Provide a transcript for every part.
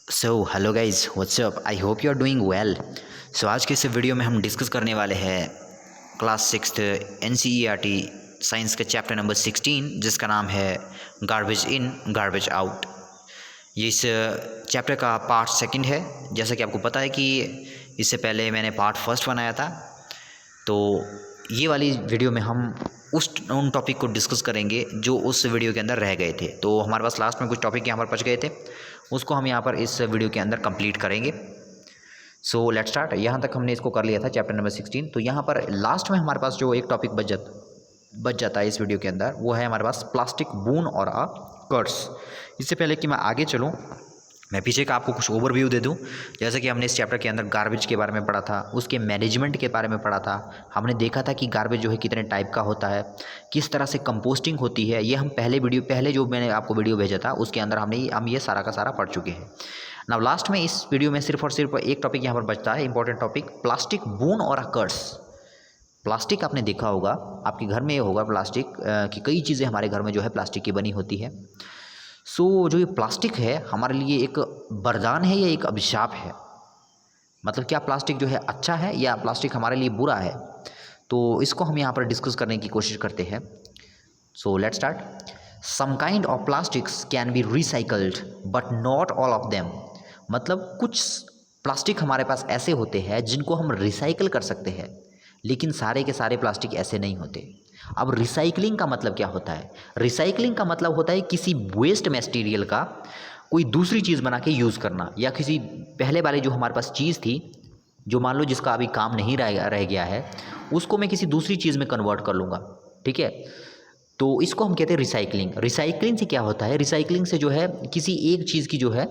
So hello guys what's up, I hope you are doing well. So आज के इस video में हम डिस्कस करने वाले हैं क्लास सिक्स्थ NCERT साइंस के चैप्टर नंबर 16 जिसका नाम है गार्बेज इन गार्बेज आउट। ये इस चैप्टर का पार्ट सेकंड है। जैसा कि आपको पता है कि इससे पहले मैंने पार्ट फर्स्ट बनाया था, तो ये वाली वीडियो में हम उन टॉपिक को डिस्कस करेंगे जो उस वीडियो के अंदर रह गए थे। तो हमारे पास लास्ट में कुछ टॉपिक यहाँ पर बच गए थे, उसको हम यहाँ पर इस वीडियो के अंदर कंप्लीट करेंगे। सो लेट्स स्टार्ट। यहाँ तक हमने इसको कर लिया था चैप्टर नंबर 16। तो यहाँ पर लास्ट में हमारे पास जो एक टॉपिक बच जाता है इस वीडियो के अंदर, वो है हमारे पास प्लास्टिक बून और अ कर्स। इससे पहले कि मैं आगे चलूँ, मैं पीछे का आपको कुछ ओवरव्यू दे दूं। जैसे कि हमने इस चैप्टर के अंदर गार्बेज के बारे में पढ़ा था, उसके मैनेजमेंट के बारे में पढ़ा था। हमने देखा था कि गार्बेज जो है कितने टाइप का होता है, किस तरह से कंपोस्टिंग होती है। ये हम पहले जो मैंने आपको वीडियो भेजा था उसके अंदर हम ये सारा का सारा पढ़ चुके हैं। नाउ लास्ट में इस वीडियो में सिर्फ और सिर्फ एक टॉपिक यहाँ पर बचता है, इंपॉर्टेंट टॉपिक, प्लास्टिक बून और अ कर्स। प्लास्टिक आपने देखा होगा, आपके घर में ये होगा प्लास्टिक की कई चीज़ें हमारे घर में जो है प्लास्टिक की बनी होती है। सो जो ये प्लास्टिक है हमारे लिए एक वरदान है या एक अभिशाप है? मतलब क्या प्लास्टिक जो है अच्छा है या प्लास्टिक हमारे लिए बुरा है? तो इसको हम यहाँ पर डिस्कस करने की कोशिश करते हैं। So let's start. Some kind of plastics can be recycled but not all of them. मतलब कुछ प्लास्टिक हमारे पास ऐसे होते हैं जिनको हम रिसाइकल कर सकते हैं, लेकिन सारे के सारे प्लास्टिक ऐसे नहीं होते। अब रिसाइकलिंग का मतलब क्या होता है? रिसाइकलिंग का मतलब होता है किसी वेस्ट मटेरियल का कोई दूसरी चीज़ बना के यूज़ करना, या किसी पहले वाली जो हमारे पास चीज़ थी, जो मान लो जिसका अभी काम नहीं रह गया है, उसको मैं किसी दूसरी चीज़ में कन्वर्ट कर लूँगा। ठीक है, तो इसको हम कहते हैं रिसाइकलिंग। रिसाइकलिंग से क्या होता है? रिसाइकलिंग से जो है किसी एक चीज़ की जो है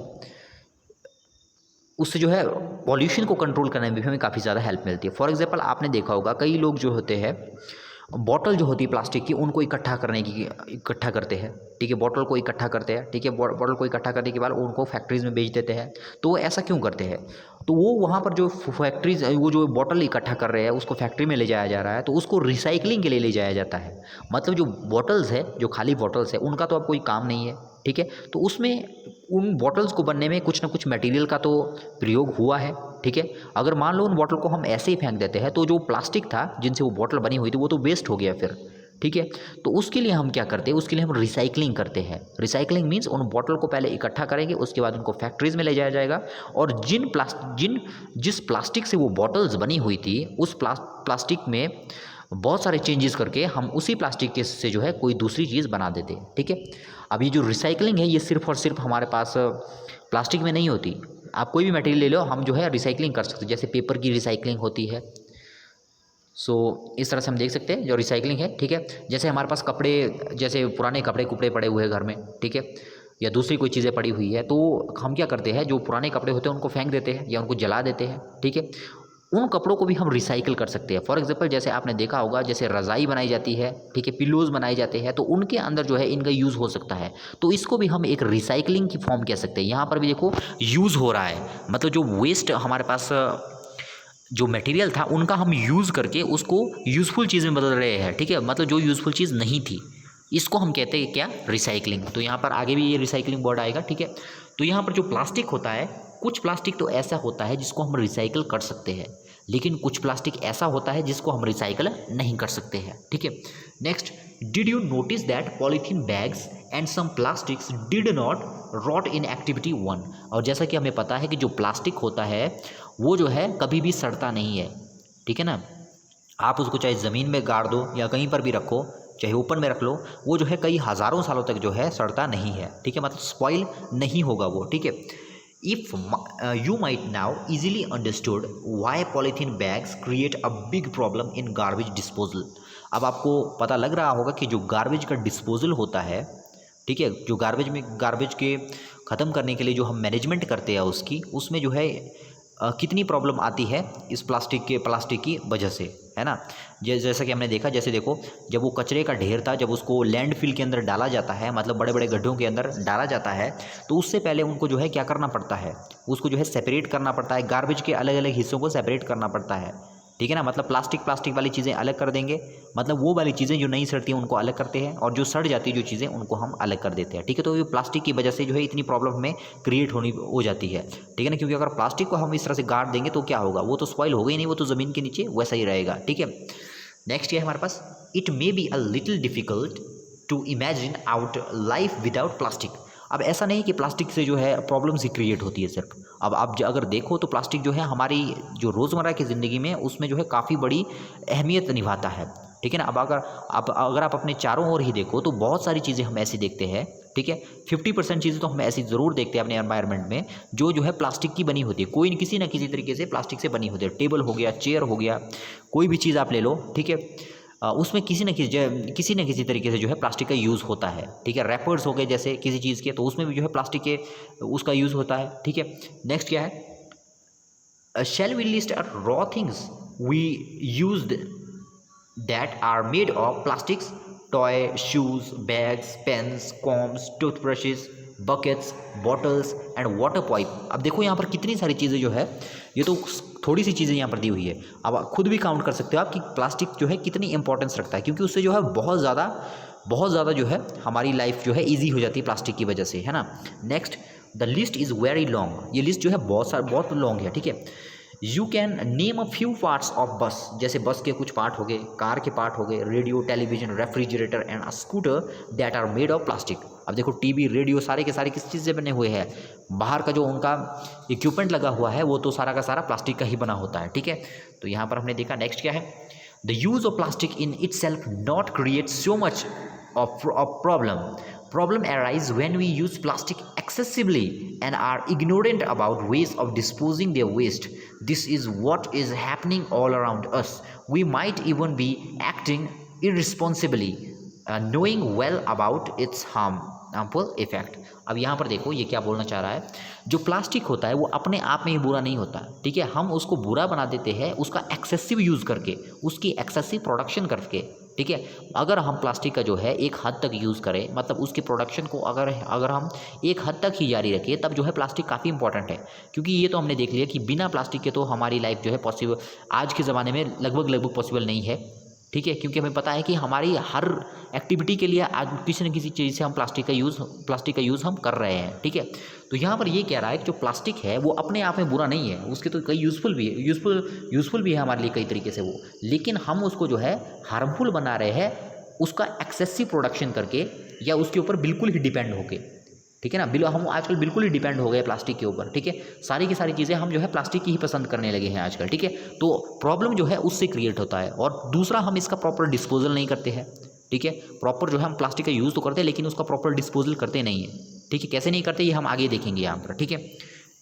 उससे जो है पॉल्यूशन को कंट्रोल करने में भी हमें काफ़ी ज़्यादा हेल्प मिलती है। फॉर एग्जांपल आपने देखा होगा कई लोग जो होते हैं बॉटल जो होती है प्लास्टिक की, उनको इकट्ठा करते हैं। ठीक है, बॉटल को इकट्ठा करते हैं। ठीक है, बॉटल को इकट्ठा करने के बाद उनको फैक्ट्रीज़ में बेच देते हैं। तो वो ऐसा क्यों करते हैं? तो वो वहाँ पर जो फैक्ट्रीज, वो जो बॉटल इकट्ठा कर रहे हैं उसको फैक्ट्री में ले जाया जा रहा है, तो उसको रिसाइकलिंग के लिए ले जाया जाता है। मतलब जो बॉटल्स है, जो खाली बॉटल्स है, उनका तो अब कोई काम नहीं है। ठीक है, तो उसमें उन बॉटल्स को बनने में कुछ ना कुछ मटेरियल का तो प्रयोग हुआ है। ठीक है, अगर मान लो उन बॉटल को हम ऐसे ही फेंक देते हैं तो जो प्लास्टिक था जिनसे वो बॉटल बनी हुई थी वो तो वेस्ट हो गया फिर। ठीक है, तो उसके लिए हम क्या करते हैं? उसके लिए हम रिसाइकलिंग करते हैं। रिसाइकलिंग मीन्स उन बॉटल को पहले इकट्ठा करेंगे, उसके बाद उनको फैक्ट्रीज में ले जाया जाएगा, और जिस प्लास्टिक से वो बॉटल्स बनी हुई थी उस प्लास्टिक में बहुत सारे चेंजेस करके हम उसी प्लास्टिक के से जो है कोई दूसरी चीज़ बना देते हैं। ठीक है, अब ये जो रिसाइकलिंग है ये सिर्फ और सिर्फ हमारे पास प्लास्टिक में नहीं होती। आप कोई भी मटेरियल ले लो, हम जो है रिसाइकलिंग कर सकते हैं। जैसे पेपर की रिसाइकलिंग होती है। सो इस तरह से हम देख सकते हैं जो रिसाइकलिंग है। ठीक है, जैसे हमारे पास कपड़े, जैसे पुराने कपड़े कुपड़े पड़े हुए हैं घर में, ठीक है, या दूसरी कोई चीज़ें पड़ी हुई है, तो हम क्या करते हैं, जो पुराने कपड़े होते हैं उनको फेंक देते हैं या उनको जला देते हैं। ठीक है, उन कपड़ों को भी हम रिसाइकिल कर सकते हैं। फॉर एग्जांपल जैसे आपने देखा होगा, जैसे रज़ाई बनाई जाती है, ठीक है, पिलोज़ बनाए जाते हैं, तो उनके अंदर जो है इनका यूज़ हो सकता है। तो इसको भी हम एक रिसाइकलिंग की फॉर्म कह सकते हैं। यहाँ पर भी देखो यूज़ हो रहा है, मतलब जो वेस्ट हमारे पास जो मटेरियल था उनका हम यूज़ करके उसको यूज़फुल चीज़ में बदल रहे हैं। ठीक है, मतलब जो यूज़फुल चीज़ नहीं थी, इसको हम कहते हैं क्या? रिसाइकलिंग। तो यहाँ पर आगे भी ये रिसाइकलिंग वर्ड आएगा। ठीक है, तो यहाँ पर जो प्लास्टिक होता है, कुछ प्लास्टिक तो ऐसा होता है जिसको हम रिसाइकिल कर सकते हैं, लेकिन कुछ प्लास्टिक ऐसा होता है जिसको हम रिसाइकिल नहीं कर सकते हैं। ठीक है, next, did you notice that polythene bags and some plastics did not rot in activity 1। और जैसा कि हमें पता है कि जो प्लास्टिक होता है वो जो है कभी भी सड़ता नहीं है। ठीक है ना, आप उसको चाहे ज़मीन में गाड़ दो या कहीं पर भी रखो, चाहे ओपन में रख लो, वो जो है कई हज़ारों सालों तक जो है सड़ता नहीं है। ठीक है, मतलब स्पॉइल नहीं होगा वो। ठीक है, If you might now easily understood why polythene bags create a big problem in garbage disposal। अब आपको पता लग रहा होगा कि जो गार्बेज का डिस्पोजल होता है, ठीक है, जो गार्बेज के ख़त्म करने के लिए जो हम मैनेजमेंट करते हैं उसमें जो है कितनी प्रॉब्लम आती है इस प्लास्टिक की वजह से, है ना। जैसा कि हमने देखा, जैसे देखो, जब वो कचरे का ढेर था, जब उसको लैंडफिल के अंदर डाला जाता है, मतलब बड़े बड़े गड्ढों के अंदर डाला जाता है, तो उससे पहले उनको जो है क्या करना पड़ता है, उसको जो है सेपरेट करना पड़ता है, गार्बेज के अलग अलग हिस्सों को सेपरेट करना पड़ता है। ठीक है ना। मतलब प्लास्टिक वाली चीज़ें अलग कर देंगे, मतलब वो वाली चीज़ें जो नहीं सड़ती हैं उनको अलग करते हैं, और जो सड़ जाती है जो चीज़ें उनको हम अलग कर देते हैं, ठीक है। तो ये प्लास्टिक की वजह से जो है इतनी प्रॉब्लम हमें क्रिएट हो जाती है, ठीक है ना। क्योंकि अगर प्लास्टिक को हम इस तरह से गाड़ देंगे तो क्या होगा, वो तो स्पॉइल होगा ही नहीं, वो तो ज़मीन के नीचे वैसा ही रहेगा, ठीक है। नेक्स्ट क्या है हमारे पास, it may be a little difficult to imagine out life without plastic. अब ऐसा नहीं कि प्लास्टिक से जो है प्रॉब्लम्स ही क्रिएट होती है सिर्फ। अब आप अगर देखो तो प्लास्टिक जो है हमारी जो रोज़मर्रा की ज़िंदगी में उसमें जो है काफ़ी बड़ी अहमियत निभाता है, ठीक है ना। अब अगर आप अपने चारों ओर ही देखो तो बहुत सारी चीज़ें हम ऐसी देखते हैं, ठीक है। 50% चीज़ें तो हम ऐसी ज़रूर देखते हैं अपने एनवायरनमेंट में जो है प्लास्टिक की बनी होती है, कोई किसी न किसी तरीके से प्लास्टिक से बनी होती है। टेबल हो गया, चेयर हो गया, कोई भी चीज़ आप ले लो, ठीक है, उसमें किसी न किसी तरीके से जो है प्लास्टिक का यूज़ होता है, ठीक है। रैपर्स हो गए जैसे किसी चीज़ के, तो उसमें भी जो है प्लास्टिक के उसका यूज़ होता है, ठीक है। नेक्स्ट क्या है, shall we list our raw things we used that are made of plastics, toy, shoes, bags, pens, combs, toothbrushes, buckets, bottles and water pipe. अब देखो यहाँ पर कितनी सारी चीज़ें जो है, ये तो थोड़ी सी चीज़ें यहाँ पर दी हुई है, अब आप खुद भी काउंट कर सकते हो आप कि प्लास्टिक जो है कितनी इंपॉर्टेंस रखता है, क्योंकि उससे जो है बहुत ज़्यादा जो है हमारी लाइफ जो है ईजी हो जाती है प्लास्टिक की वजह से, है ना। Next, the list is very long, ये लिस्ट जो है बहुत लॉन्ग है, ठीक है। You can name a few parts of बस, जैसे बस के कुछ पार्ट हो गए, कार के पार्ट हो गए, radio, television, refrigerator and a scooter that are made of plastic. अब देखो टीवी, रेडियो सारे के सारे किस चीज़ से बने हुए हैं, बाहर का जो उनका इक्विपमेंट लगा हुआ है वो तो सारा का सारा प्लास्टिक का ही बना होता है, ठीक है। तो यहाँ पर हमने देखा। नेक्स्ट क्या है, the use of plastic in it self not create so much of problem arise when we use plastic excessively and are ignorant about ways of disposing their waste. This is what is happening all around us. We might even be acting irresponsibly, knowing well about its harmful effect. अब यहाँ पर देखो ये क्या बोलना चाह रहा है, जो प्लास्टिक होता है वो अपने आप में ही बुरा नहीं होता, ठीक है। हम उसको बुरा बना देते हैं उसका एक्सेसिव यूज़ करके, उसकी एक्सेसिव प्रोडक्शन करके, ठीक है। अगर हम प्लास्टिक का जो है एक हद तक यूज़ करें, मतलब उसकी प्रोडक्शन को अगर हम एक हद तक ही जारी रखें, तब जो है प्लास्टिक काफ़ी इंपॉर्टेंट है। क्योंकि ये तो हमने देख लिया कि बिना प्लास्टिक के तो हमारी लाइफ जो है पॉसिबल आज के ज़माने में लगभग पॉसिबल नहीं है, ठीक है। क्योंकि हमें पता है कि हमारी हर एक्टिविटी के लिए आज किसी न किसी चीज़ से हम प्लास्टिक का यूज़ हम कर रहे हैं, ठीक है। तो यहाँ पर ये कह रहा है कि जो प्लास्टिक है वो अपने आप में बुरा नहीं है, उसके तो कई यूज़फुल भी है हमारे लिए कई तरीके से वो, लेकिन हम उसको जो है हार्मफुल बना रहे हैं उसका एक्सेसिव प्रोडक्शन करके, या उसके ऊपर बिल्कुल ही डिपेंड होके, ठीक है ना। हम आजकल बिल्कुल ही डिपेंड हो गए प्लास्टिक के ऊपर, ठीक है। सारी की सारी चीज़ें हम जो है प्लास्टिक की ही पसंद करने लगे हैं आजकल, ठीक है। तो प्रॉब्लम जो है उससे क्रिएट होता है। और दूसरा, हम इसका प्रॉपर डिस्पोजल नहीं करते हैं, ठीक है। प्रॉपर जो है हम प्लास्टिक का यूज़ तो करते हैं लेकिन उसका प्रॉपर डिस्पोजल करते नहीं है, ठीक है। कैसे नहीं करते ये हम आगे देखेंगे यहाँ पर, ठीक है।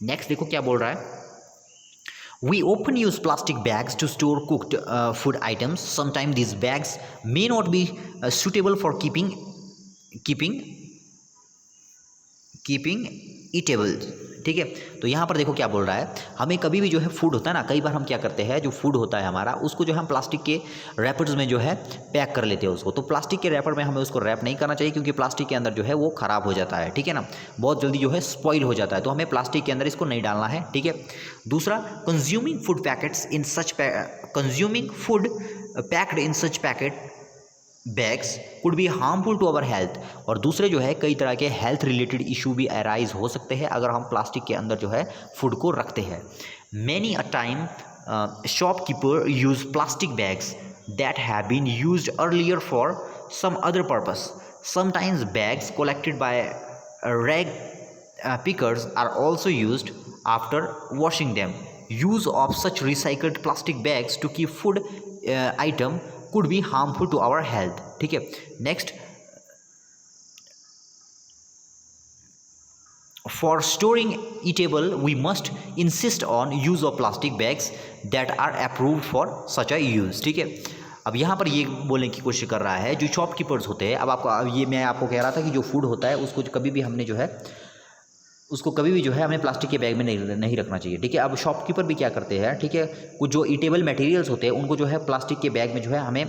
नेक्स्ट देखो क्या बोल रहा है, We often use plastic bags to store cooked food items. Sometimes these bags may not be suitable for keeping eatable, ठीक है। तो यहाँ पर देखो क्या बोल रहा है, हमें कभी भी जो है फूड होता है ना, कई बार हम क्या करते हैं, जो फूड होता है हमारा उसको जो है हम प्लास्टिक के रैपर्स में जो है पैक कर लेते हैं उसको। तो प्लास्टिक के रैपर में हमें उसको रैप नहीं करना चाहिए, क्योंकि प्लास्टिक के अंदर जो है वो ख़राब हो जाता है, ठीक है ना, बहुत जल्दी जो है स्पॉइल हो जाता है। तो हमें प्लास्टिक के अंदर इसको नहीं डालना है, ठीक है। दूसरा, consuming food packed in such packet bags could be harmful to our health. और दूसरे जो है कई तरह के हेल्थ रिलेटेड इशू भी अराइज हो सकते हैं अगर हम प्लास्टिक के अंदर जो है फूड को रखते हैं। Many a time shopkeeper use plastic bags that have been used earlier for some other purpose. Sometimes bags collected by rag pickers are also used after washing them. Use of such recycled plastic bags to keep food item could be harmful to our health, ठीक है। Next, for storing eatable we must insist on use of plastic bags that are approved for such a use, ठीक है। अब यहाँ पर ये बोलने की कोशिश कर रहा है जो शॉपकीपर्स होते हैं, अब ये मैं आपको कह रहा था कि जो फूड होता है उसको कभी भी हमने जो है हमें प्लास्टिक के बैग में नहीं रखना चाहिए, ठीक है। अब शॉपकीपर भी क्या करते हैं, ठीक है, कुछ जो ईटेबल मटेरियल्स होते हैं उनको जो है प्लास्टिक के बैग में जो है हमें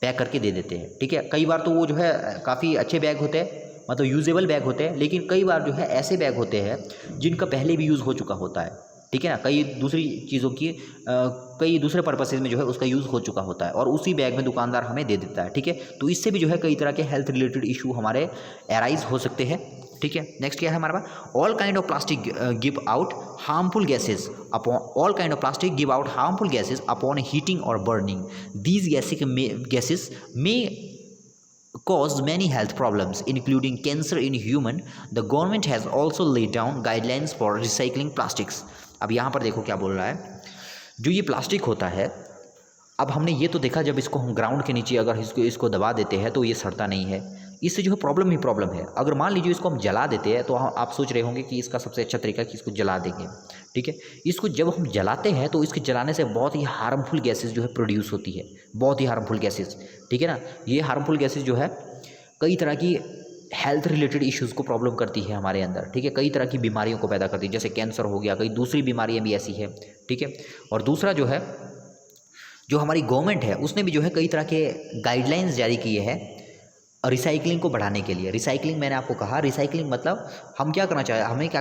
पैक करके दे देते हैं, ठीक है। कई बार तो वो जो है काफ़ी अच्छे बैग होते हैं, मतलब यूजेबल बैग होते हैं, लेकिन कई बार जो है ऐसे बैग होते हैं जिनका पहले भी यूज़ हो चुका होता है, ठीक है ना, कई दूसरी चीज़ों की कई दूसरे पर्पसेज में जो है उसका यूज़ हो चुका होता है और उसी बैग में दुकानदार हमें दे देता है। ठीक है, तो इससे भी जो है कई तरह के हेल्थ रिलेटेड इशू हमारे एराइज हो सकते हैं। ठीक है, नेक्स्ट क्या है हमारे पास, all kind of plastic give out harmful gases upon all kind of plastic give out harmful gases upon heating और बर्निंग। दीज गैसेज में cause many health problems including cancer in human. The government has also laid down guidelines for recycling plastics. अब यहाँ पर देखो क्या बोल रहा है, जो ये प्लास्टिक होता है, अब हमने ये तो देखा जब इसको हम ग्राउंड के नीचे अगर इसको दबा देते हैं तो ये सड़ता नहीं है, इससे जो है प्रॉब्लम ही प्रॉब्लम है। अगर मान लीजिए इसको हम जला देते हैं तो आप सोच रहे होंगे कि इसका सबसे अच्छा तरीका है कि इसको जला देंगे। ठीक है, इसको जब हम जलाते हैं तो इसके जलाने से बहुत ही हार्मफुल गैसेज जो है प्रोड्यूस होती है, बहुत ही हार्मफुल गैसेज। ठीक है ना, ये हार्मफुल गैसेज जो है कई तरह की हेल्थ रिलेटेड इश्यूज़ को प्रॉब्लम करती है हमारे अंदर। ठीक है, कई तरह की बीमारियों को पैदा करती है, जैसे कैंसर हो गया, कई दूसरी बीमारियां भी ऐसी है। ठीक है, और दूसरा जो है, जो हमारी गवर्नमेंट है उसने भी जो है कई तरह के गाइडलाइंस जारी किए हैं रिसाइकलिंग को बढ़ाने के लिए। रिसाइकलिंग मैंने आपको कहा, रिसाइकलिंग मतलब हमें क्या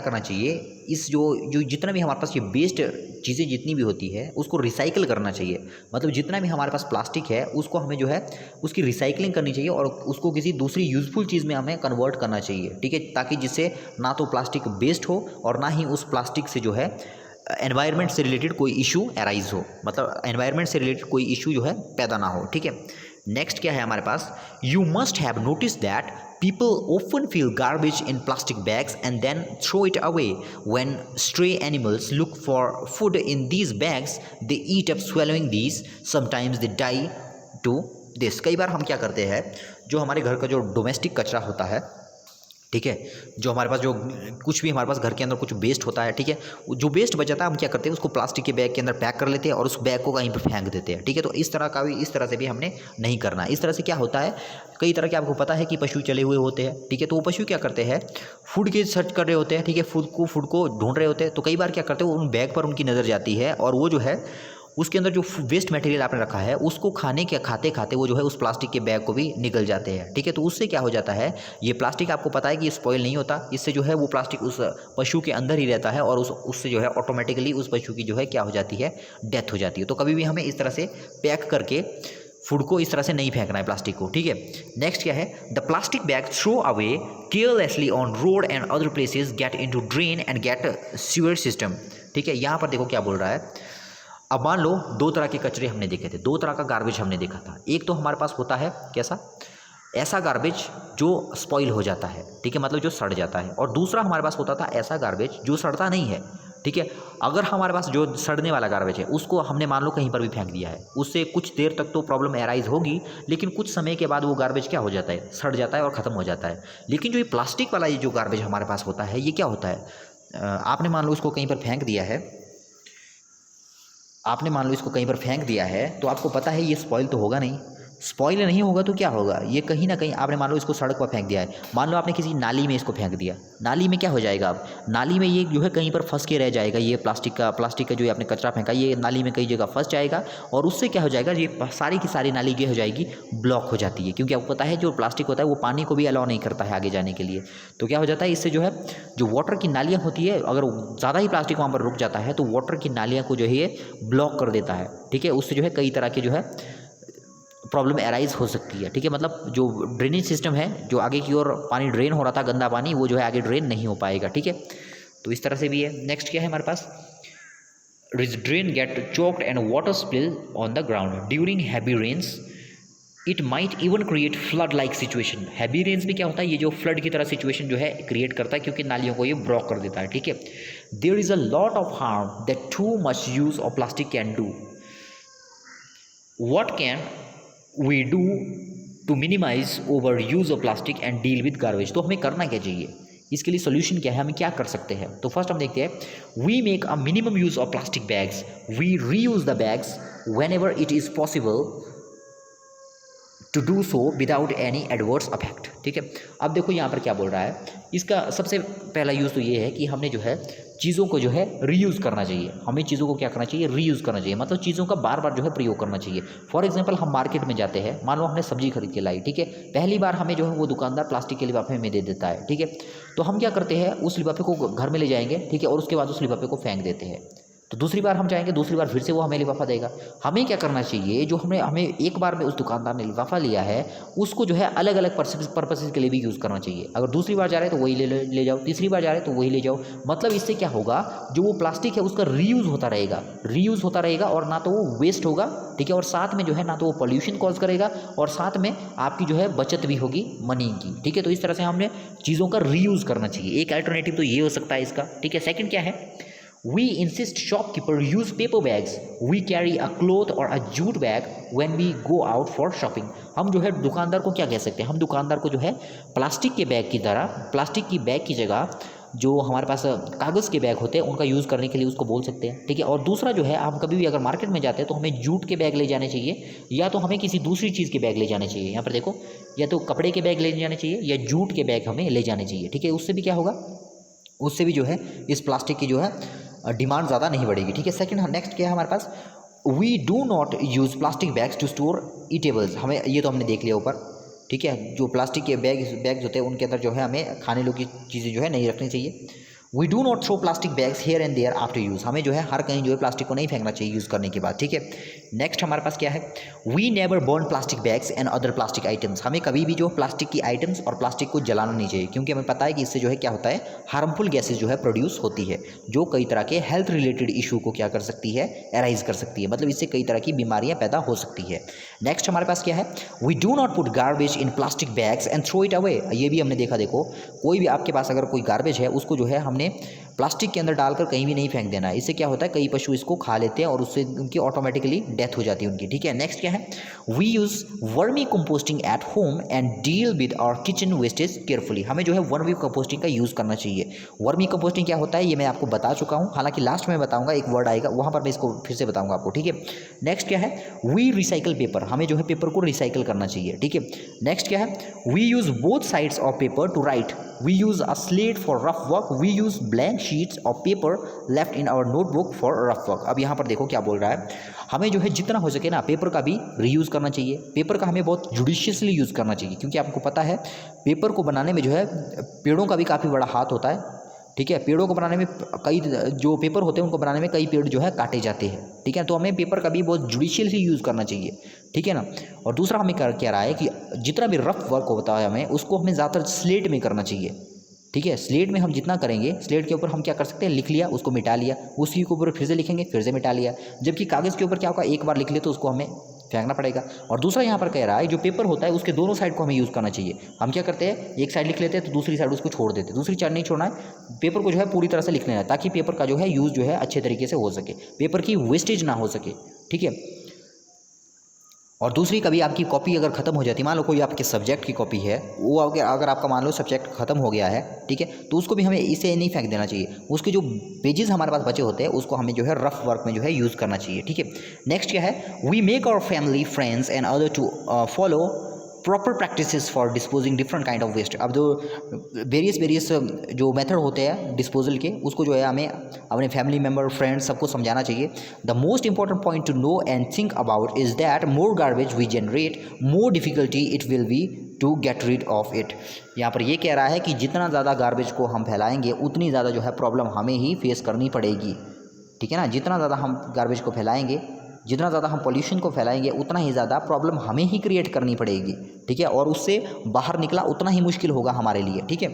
करना चाहिए, इस जो जितना भी हमारे पास ये वेस्ट चीज़ें जितनी भी होती है उसको रिसाइकिल करना चाहिए। मतलब जितना भी हमारे पास प्लास्टिक है उसको हमें जो है उसकी रिसाइकलिंग करनी चाहिए और उसको किसी दूसरी यूज़फुल चीज़ में हमें कन्वर्ट करना चाहिए। ठीक है, ताकि जिससे ना तो प्लास्टिक वेस्ट हो और ना ही उस प्लास्टिक से जो है एनवायरनमेंट से रिलेटेड कोई इशू अराइज हो, मतलब एनवायरनमेंट से रिलेटेड कोई इशू जो है पैदा ना हो। ठीक है, नेक्स्ट क्या है हमारे पास, you must have notice that people often fill garbage in plastic bags and then throw it away. When stray animals look for food in these bags, they eat up swallowing these. Sometimes they die to this. कई बार हम क्या करते हैं, जो हमारे घर का जो डोमेस्टिक कचरा होता है, ठीक है, जो हमारे पास जो कुछ भी हमारे पास घर के अंदर कुछ वेस्ट होता है, ठीक है, जो वेस्ट बच जाता है हम क्या करते हैं उसको प्लास्टिक के बैग के अंदर पैक कर लेते हैं और उस बैग को कहीं पर फेंक देते हैं। ठीक है, तो इस तरह से भी हमने नहीं करना। इस तरह से क्या होता है, कई तरह के आपको पता है कि पशु चले हुए होते हैं। ठीक है, तो वो पशु क्या करते हैं, फूड की सर्च कर रहे होते हैं। ठीक है, फूड को ढूंढ रहे होते हैं, तो कई बार क्या करते हैं उन बैग पर उनकी नज़र जाती है और वो जो है उसके अंदर जो वेस्ट मटेरियल आपने रखा है उसको खाते खाते वो जो है उस प्लास्टिक के बैग को भी निकल जाते हैं। ठीक है, तो उससे क्या हो जाता है, ये प्लास्टिक आपको पता है कि स्पॉइल नहीं होता, इससे जो है वो प्लास्टिक उस पशु के अंदर ही रहता है और उससे जो है ऑटोमेटिकली उस पशु की जो है क्या हो जाती है, डेथ हो जाती है। तो कभी भी हमें इस तरह से पैक करके फूड को इस तरह से नहीं फेंकना है प्लास्टिक को। ठीक है, नेक्स्ट क्या है, the plastic bag throw away carelessly on road and other places get into drain and get sewer system. ठीक है, यहाँ पर देखो क्या बोल रहा है, अब मान लो दो तरह के कचरे हमने देखे थे, दो तरह का गार्बेज हमने देखा था। एक तो हमारे पास होता है कैसा, ऐसा गार्बेज जो स्पॉइल हो जाता है, ठीक है, मतलब जो सड़ जाता है, और दूसरा हमारे पास होता था ऐसा गार्बेज जो सड़ता नहीं है। ठीक है, अगर हमारे पास जो सड़ने वाला गार्बेज है उसको हमने मान लो कहीं पर भी फेंक दिया है, उससे कुछ देर तक तो प्रॉब्लम एराइज होगी, लेकिन कुछ समय के बाद वो गार्बेज क्या हो जाता है, सड़ जाता है और ख़त्म हो जाता है। लेकिन जो ये प्लास्टिक वाला ये जो गार्बेज हमारे पास होता है, ये क्या होता है, आपने मान लो इसको कहीं पर फेंक दिया है, तो आपको पता है ये स्पॉइल तो होगा नहीं, स्पॉइल नहीं होगा तो क्या होगा, ये कहीं ना कहीं आपने मान लो इसको सड़क पर फेंक दिया है, मान लो आपने किसी नाली में इसको फेंक दिया, नाली में क्या हो जाएगा, अब नाली में ये जो है कहीं पर फंस के रह जाएगा, ये प्लास्टिक का जो आपने कचरा फेंका ये नाली में कई जगह फंस जाएगा और उससे क्या हो जाएगा, ये सारी की सारी नाली क्या हो जाएगी, ब्लॉक हो जाती है, क्योंकि आपको पता है जो प्लास्टिक होता है वो पानी को भी अलाउ नहीं करता है आगे जाने के लिए। तो क्या हो जाता है, इससे जो है जो वाटर की नालियाँ होती है, अगर ज़्यादा ही प्लास्टिक वहाँ पर रुक जाता है तो वाटर की नालियाँ को जो है ये ब्लॉक कर देता है। ठीक है, उससे जो है कई तरह के जो है प्रॉब्लम एराइज हो सकती है। ठीक है, मतलब जो ड्रेनेज सिस्टम है, जो आगे की ओर पानी ड्रेन हो रहा था गंदा पानी, वो जो है आगे ड्रेन नहीं हो पाएगा। ठीक है, तो इस तरह से भी है। नेक्स्ट क्या है हमारे पास, drain get choked and water spill on the ground during heavy rains, it might even create flood like situation. Heavy rains में क्या होता है, ये जो फ्लड की तरह सिचुएशन जो है क्रिएट करता है, क्योंकि नालियों को ये ब्लॉक कर देता है। ठीक है, there is a lot of harm that too much use of plastic can do. What can we do to minimise over use of plastic and deal with garbage. तो हमें करना क्या चाहिए, इसके लिए सोल्यूशन क्या है, हमें क्या कर सकते हैं। तो फर्स्ट हम देखते हैं, we make a minimum use of plastic bags, we reuse the bags whenever it is possible to do so without any adverse affect. ठीक है, अब देखो यहाँ पर क्या बोल रहा है, इसका सबसे पहला यूज़ तो ये है कि हमने जो है चीज़ों को जो है रीयूज़ करना चाहिए। हमें चीज़ों को क्या करना चाहिए, रीयूज़ करना चाहिए, मतलब चीज़ों का बार बार जो है प्रयोग करना चाहिए। फॉर एग्जांपल हम मार्केट में जाते हैं, मान लो हमने सब्जी खरीद के लाई, ठीक है, पहली बार हमें जो है वो दुकानदार प्लास्टिक के लिफाफे में दे देता है, ठीक है, तो हम क्या करते हैं, उस लिफाफे को घर में ले जाएंगे, ठीक है, और उसके बाद उस लिफाफे को फेंक देते हैं। तो दूसरी बार हम जाएंगे, दूसरी बार फिर से वो हमें लिफाफा देगा। हमें क्या करना चाहिए, जो हमें एक बार में उस दुकानदार ने लिफाफा लिया है उसको जो है अलग अलग पर्पसेस के लिए भी यूज़ करना चाहिए। अगर दूसरी बार जा रहे हैं तो वही ले जाओ, तीसरी बार जा रहे हैं तो वही ले जाओ। मतलब इससे क्या होगा, जो वो प्लास्टिक है उसका रीयूज़ होता रहेगा और ना तो वो वेस्ट होगा, ठीक है, और साथ में जो है ना तो वो पॉल्यूशन कॉज करेगा और साथ में आपकी जो है बचत भी होगी मनी की। ठीक है, तो इस तरह से हमने चीज़ों का रीयूज़ करना चाहिए। एक अल्टरनेटिव तो ये हो सकता है इसका। ठीक है, सेकंड क्या है, We insist shopkeeper use paper bags. We carry a cloth or a jute bag when we go out for shopping. हम जो है दुकानदार को क्या कह सकते हैं, हम दुकानदार को जो है प्लास्टिक के बैग की तरह, प्लास्टिक की बैग की जगह जो हमारे पास कागज़ के बैग होते हैं उनका यूज़ करने के लिए उसको बोल सकते हैं। ठीक है, और दूसरा जो है, हम कभी भी अगर मार्केट में जाते हैं तो हमें जूट के बैग ले जाने चाहिए या तो हमें किसी दूसरी चीज़ के बैग ले जाने चाहिए। यहाँ पर देखो, या तो कपड़े के बैग ले जाने चाहिए या जूट के बैग हमें ले जाने चाहिए। ठीक है, उससे भी क्या होगा, उससे भी जो है इस प्लास्टिक की जो है डिमांड ज़्यादा नहीं बढ़ेगी। ठीक है, सेकंड नेक्स्ट क्या है हमारे पास, we do not use plastic bags to store eatables. हमें ये तो हमने देख लिया ऊपर। ठीक है, जो प्लास्टिक के बैग्स होते हैं उनके अंदर जो है हमें खाने लोग की चीज़ें जो है नहीं रखनी चाहिए। We do not throw plastic bags here and there after use. हमें जो है हर कहीं जो है प्लास्टिक को नहीं फेंकना चाहिए यूज़ करने के बाद। ठीक है, नेक्स्ट हमारे पास क्या है, we never burn plastic bags and other plastic items. हमें कभी भी जो प्लास्टिक की आइटम्स और प्लास्टिक को जलाना नहीं चाहिए, क्योंकि हमें पता है कि इससे जो है क्या होता है, हार्मफुल गैसेज जो है प्रोड्यूस होती है, जो कई तरह के हेल्थ रिलेटेड इशू को क्या कर सकती है, एराइज कर सकती है। मतलब इससे कई तरह की बीमारियां पैदा हो सकती है। नेक्स्ट हमारे पास क्या है, we do not put garbage in plastic bags and throw it away. ये भी हमने देखा, देखो कोई भी आपके पास अगर कोई गार्बेज है उसको जो है हमने प्लास्टिक के अंदर डालकर कहीं भी नहीं फेंक देना है। इससे क्या होता है, कई पशु इसको खा लेते हैं और उससे उनकी ऑटोमेटिकली डेथ हो जाती है उनकी। ठीक है, नेक्स्ट क्या है, we use vermicomposting at home and deal with our kitchen wastage carefully. हमें जो है वर्मी कंपोस्टिंग का यूज़ करना चाहिए। वर्मी कंपोस्टिंग क्या होता है ये मैं आपको बता चुका हूँ, हालांकि लास्ट में बताऊँगा, एक वर्ड आएगा वहाँ पर मैं इसको फिर से बताऊँगा आपको। ठीक है, नेक्स्ट क्या है, वी रिसाइकल पेपर। हमें जो है पेपर को रिसाइकल करना चाहिए। ठीक है, नेक्स्ट क्या है, we use both sides of paper to write. We use a slate for rough work. We use blank sheets of paper left in our notebook for rough work. अब यहाँ पर देखो क्या बोल रहा है, हमें जो है जितना हो सके ना पेपर का भी रीयूज़ करना चाहिए। पेपर का हमें बहुत जुडिशियसली यूज़ करना चाहिए, क्योंकि आपको पता है पेपर को बनाने में जो है पेड़ों का भी काफ़ी बड़ा हाथ होता है। ठीक है, पेड़ों को बनाने में कई जो पेपर होते हैं उनको बनाने में कई पेड़ जो है काटे जाते हैं। ठीक है, तो हमें पेपर का भी बहुत जुडिशियसली यूज़ करना चाहिए। ठीक है ना, और दूसरा हमें क्या रहा है कि जितना भी रफ वर्क होता है हमें उसको हमें ज़्यादातर स्लेट में करना चाहिए। ठीक है, स्लेट में हम जितना करेंगे, स्लेट के ऊपर हम क्या कर सकते हैं, लिख लिया उसको मिटा लिया, उसी के ऊपर फिर से लिखेंगे फिर से मिटा लिया। जबकि कागज़ के ऊपर क्या होगा, एक बार लिख लिया तो उसको हमें फेंकना पड़ेगा। और दूसरा यहाँ पर कह रहा है जो पेपर होता है उसके दोनों साइड को हमें यूज़ करना चाहिए। हम क्या करते हैं, एक साइड लिख लेते हैं तो दूसरी साइड उसको छोड़ देते हैं। दूसरी साइड नहीं छोड़ना है, पेपर को जो है पूरी तरह से लिख लेना है, ताकि पेपर का जो है यूज़ जो है अच्छे तरीके से हो सके, पेपर की वेस्टेज ना हो सके। ठीक है, और दूसरी, कभी आपकी कॉपी अगर ख़त्म हो जाती है, मान लो कोई आपके सब्जेक्ट की कॉपी है, वो अगर आपका मान लो सब्जेक्ट ख़त्म हो गया है, ठीक है, तो उसको भी हमें इसे नहीं फेंक देना चाहिए। उसके जो पेजेस हमारे पास बचे होते हैं उसको हमें जो है रफ वर्क में जो है यूज़ करना चाहिए। ठीक है, नेक्स्ट क्या है, we make our family friends and other to follow proper practices for disposing different kind of waste. अब जो वेरियस जो मेथड होते हैं डिस्पोजल के, उसको जो है हमें अपने फैमिली मेम्बर, फ्रेंड्स सबको समझाना चाहिए। The most important point to know and think about is that more garbage we generate, more difficulty it will be to get rid of it. यहाँ पर ये कह रहा है कि जितना ज़्यादा गार्बेज को हम फैलाएंगे उतनी ज़्यादा जो है प्रॉब्लम हमें ही फेस करनी पड़ेगी। ठीक है ना, जितना ज़्यादा हम गार्बेज को फैलाएंगे, जितना ज़्यादा हम पॉल्यूशन को फैलाएंगे उतना ही ज़्यादा प्रॉब्लम हमें ही क्रिएट करनी पड़ेगी। ठीक है, और उससे बाहर निकला उतना ही मुश्किल होगा हमारे लिए। ठीक है,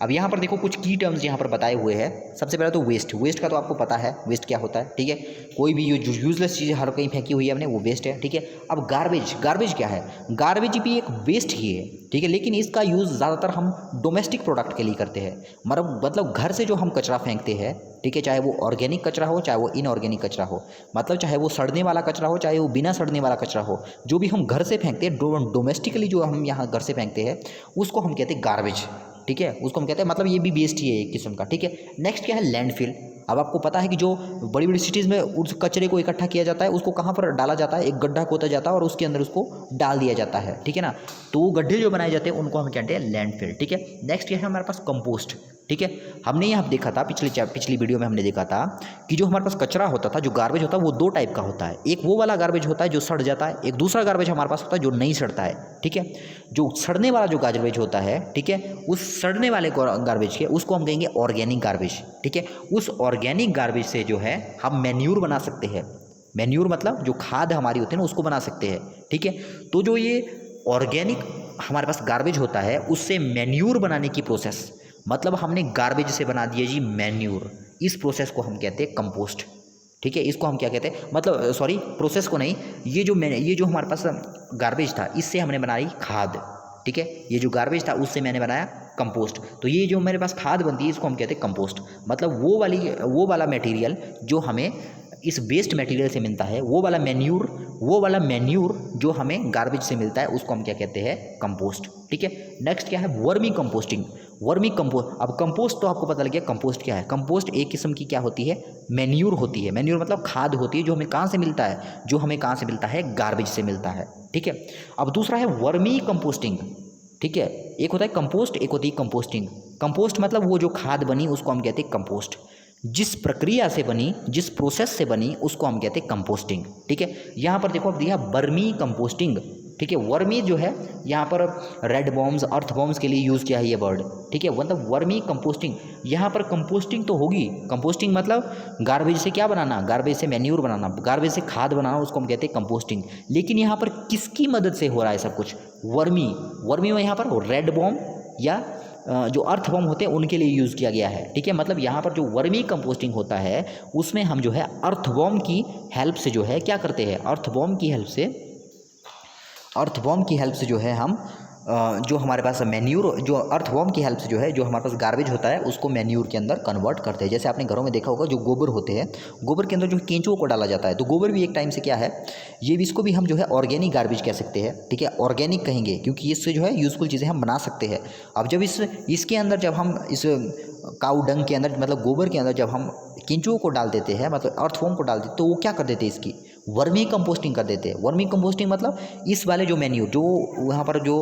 अब यहाँ पर देखो कुछ की टर्म्स यहाँ पर बताए हुए हैं। सबसे पहले तो वेस्ट का तो आपको पता है वेस्ट क्या होता है। ठीक है, कोई भी जो यूजलेस चीज़ हर कहीं फेंकी हुई है हमने, वो वेस्ट है। ठीक है, अब गार्बेज क्या है, गार्बेज भी एक वेस्ट ही है। ठीक है, लेकिन इसका यूज़ ज़्यादातर हम डोमेस्टिक प्रोडक्ट के लिए करते हैं। मतलब घर से जो हम कचरा फेंकते हैं, ठीक है, चाहे वो ऑर्गेनिक कचरा हो चाहे वो इनऑर्गेनिक कचरा हो, मतलब चाहे वो सड़ने वाला कचरा हो चाहे वो बिना सड़ने वाला कचरा हो, जो भी हम घर से फेंकते हैं डोमेस्टिकली जो हम यहाँ घर से फेंकते हैं उसको हम कहते हैं गार्बेज। ठीक है, उसको हम कहते हैं, मतलब ये भी वेस्ट ही है एक किस्म का। ठीक है, नेक्स्ट क्या है, लैंडफिल। अब आपको पता है कि जो बड़ी बड़ी सिटीज़ में उस कचरे को इकट्ठा किया जाता है, उसको कहाँ पर डाला जाता है, एक गड्ढा खोदा जाता है और उसके अंदर उसको डाल दिया जाता है, ठीक है ना। तो वो गड्ढे जो बनाए जाते हैं उनको हम कहते हैं लैंडफिल, ठीक है। नेक्स्ट क्या है हमारे पास, कंपोस्ट, ठीक है। हमने यहाँ देखा था पिछली वीडियो में हमने देखा था कि जो हमारे पास कचरा होता था, जो गार्बेज होता है, वो दो टाइप का होता है। एक वो वाला गार्बेज होता है जो सड़ जाता है, एक दूसरा गार्बेज हमारे पास होता है जो नहीं सड़ता है, ठीक है। जो सड़ने वाला जो गार्बेज होता है, ठीक है, उस सड़ने वाले गार्बेज के उसको हम कहेंगे ऑर्गेनिक गार्बेज, ठीक है। उस ऑर्गेनिक गार्बेज से जो है हम मैन्यूर बना सकते हैं। मैन्यूर मतलब जो खाद हमारी होती है ना, उसको बना सकते हैं, ठीक है। तो जो ये ऑर्गेनिक हमारे पास गार्बेज होता है, उससे मैन्यूर बनाने की प्रोसेस, मतलब हमने गार्बेज से बना दिया जी मैन्यूर, इस प्रोसेस को हम कहते हैं कंपोस्ट, ठीक है। इसको हम क्या कहते हैं, मतलब सॉरी प्रोसेस को नहीं, ये जो हमारे पास गार्बेज था, इससे हमने बनाई खाद, ठीक है। ये जो गार्बेज था उससे मैंने बनाया कंपोस्ट। तो ये जो मेरे पास खाद बनती है, इसको हम कहते हैं कंपोस्ट। मतलब वो वाला मटेरियल जो हमें इस वेस्ट मटेरियल से मिलता है, वो वाला मैन्यूर जो हमें गार्बेज से मिलता है, उसको हम क्या कहते हैं, कंपोस्ट, ठीक है। नेक्स्ट क्या है, वर्मी कंपोस्टिंग। अब कंपोस्ट तो आपको पता लग गया कंपोस्ट क्या है। कंपोस्ट एक किस्म की क्या होती है, मैन्यूर होती है। मैन्यूर मतलब खाद होती है, जो हमें कहाँ से मिलता है, गार्बेज से मिलता है, ठीक है। अब दूसरा है वर्मी कंपोस्टिंग, ठीक है। एक होता है कंपोस्ट, एक होती है कंपोस्टिंग। कंपोस्ट मतलब वो जो खाद बनी उसको हम कहते हैं कंपोस्ट। जिस प्रक्रिया से बनी, जिस प्रोसेस से बनी, उसको हम कहते हैं कंपोस्टिंग, ठीक है। यहाँ पर देखो अब दिया वर्मी कंपोस्टिंग, ठीक है। वर्मी जो है यहाँ पर रेड बॉम्ब्स, अर्थ बॉम्ब्स के लिए यूज़ किया है ये वर्ड, ठीक है। मतलब वर्मी कंपोस्टिंग, यहाँ पर कंपोस्टिंग तो होगी। कंपोस्टिंग मतलब गार्बेज से क्या बनाना, गार्बेज से मैन्यूर बनाना, गार्बेज से खाद बनाना, उसको हम कहते हैं कंपोस्टिंग। लेकिन यहाँ पर किसकी मदद से हो रहा है सब कुछ, वर्मी में यहाँ पर रेड बॉम्ब या जो अर्थ बॉम्ब होते हैं उनके लिए यूज़ किया गया है, ठीक है। मतलब यहाँ पर जो वर्मी कंपोस्टिंग होता है उसमें हम जो है अर्थ बॉम्ब की हेल्प से जो है क्या करते हैं, अर्थ बॉम्ब की हेल्प से जो है हम जो हमारे पास मैन्यूर, जो अर्थ बॉम्ब की हेल्प से जो है, जो हमारे पास गार्बेज होता है उसको मैन्यूर के अंदर कन्वर्ट करते हैं। जैसे आपने घरों में देखा होगा जो गोबर होते हैं, गोबर के अंदर जो केंचुओं को डाला जाता है, तो गोबर भी एक टाइम से क्या है, ये भी, इसको भी हम जो है ऑर्गेनिक गार्बेज कह सकते हैं, ठीक है। ऑर्गेनिक कहेंगे क्योंकि इससे जो है यूज़फुल चीज़ें हम बना सकते हैं। अब जब इसके अंदर जब हम इस काऊ डंग के अंदर, मतलब गोबर के अंदर जब हम केंचुओं को डाल देते हैं, मतलब अर्थ बॉम्ब को डाल देते, तो वो क्या कर देते हैं, इसकी वर्मी कंपोस्टिंग कर देते हैं। वर्मी कंपोस्टिंग मतलब इस वाले जो मैन्यूर, जो वहाँ पर जो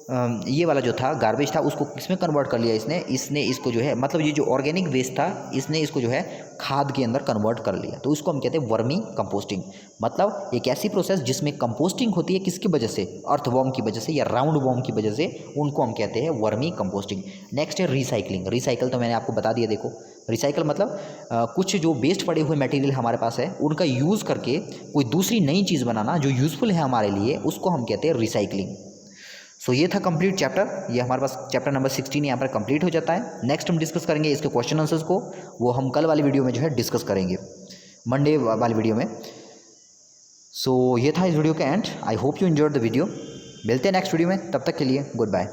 ये वाला जो था गार्बेज था, उसको किसमें कन्वर्ट कर लिया इसने इसको जो है, मतलब ये जो ऑर्गेनिक वेस्ट था, इसने इसको जो है खाद के अंदर कन्वर्ट कर लिया। तो उसको हम कहते हैं वर्मी कंपोस्टिंग। मतलब एक ऐसी प्रोसेस जिसमें कंपोस्टिंग होती है, किसकी वजह से, अर्थ बॉम्ब की वजह से या राउंड बॉम्ब की वजह से, उनको हम कहते हैं वर्मी कंपोस्टिंग। नेक्स्ट है रिसाइकलिंग। रिसाइकल तो मैंने आपको बता दिया। देखो रिसाइकल मतलब कुछ जो वेस्ट पड़े हुए मटेरियल हमारे पास है, उनका यूज़ करके कोई दूसरी नई चीज़ बनाना जो यूज़फुल है हमारे लिए, उसको हम कहते हैं रिसाइकलिंग। सो ये था कंप्लीट चैप्टर। ये हमारे पास चैप्टर नंबर 16 यहाँ पर कंप्लीट हो जाता है। नेक्स्ट हम डिस्कस करेंगे इसके क्वेश्चन आंसर्स को, वो हम कल वाली वीडियो में जो है डिस्कस करेंगे, मंडे वाली वीडियो में। सो ये था इस वीडियो का and. I hope you enjoyed the video. मिलते हैं नेक्स्ट वीडियो में, तब तक के लिए गुड बाय।